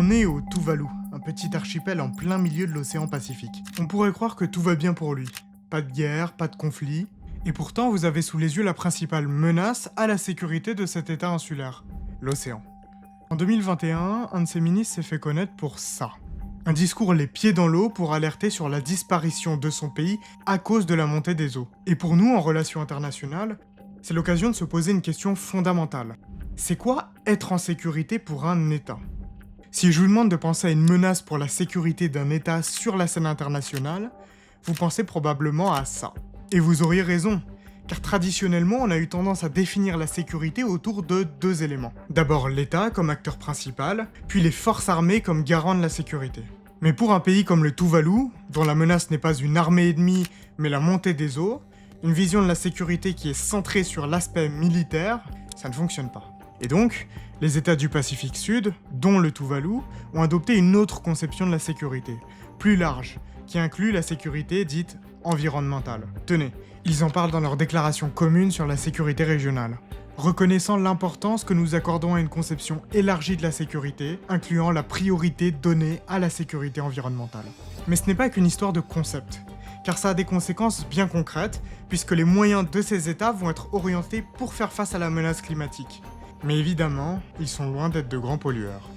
On est au Tuvalu, un petit archipel en plein milieu de l'océan Pacifique. On pourrait croire que tout va bien pour lui. Pas de guerre, pas de conflit. Et pourtant, vous avez sous les yeux la principale menace à la sécurité de cet état insulaire, l'océan. En 2021, un de ses ministres s'est fait connaître pour ça. Un discours les pieds dans l'eau pour alerter sur la disparition de son pays à cause de la montée des eaux. Et pour nous, en relations internationales, c'est l'occasion de se poser une question fondamentale. C'est quoi être en sécurité pour un État ? Si je vous demande de penser à une menace pour la sécurité d'un État sur la scène internationale, vous pensez probablement à ça. Et vous auriez raison, car traditionnellement, on a eu tendance à définir la sécurité autour de deux éléments. D'abord l'État comme acteur principal, puis les forces armées comme garant de la sécurité. Mais pour un pays comme le Tuvalu, dont la menace n'est pas une armée ennemie, mais la montée des eaux, une vision de la sécurité qui est centrée sur l'aspect militaire, ça ne fonctionne pas. Et donc, les États du Pacifique Sud, dont le Tuvalu, ont adopté une autre conception de la sécurité, plus large, qui inclut la sécurité dite environnementale. Tenez, ils en parlent dans leur déclaration commune sur la sécurité régionale, reconnaissant l'importance que nous accordons à une conception élargie de la sécurité, incluant la priorité donnée à la sécurité environnementale. Mais ce n'est pas qu'une histoire de concept, car ça a des conséquences bien concrètes, puisque les moyens de ces États vont être orientés pour faire face à la menace climatique. Mais évidemment, ils sont loin d'être de grands pollueurs.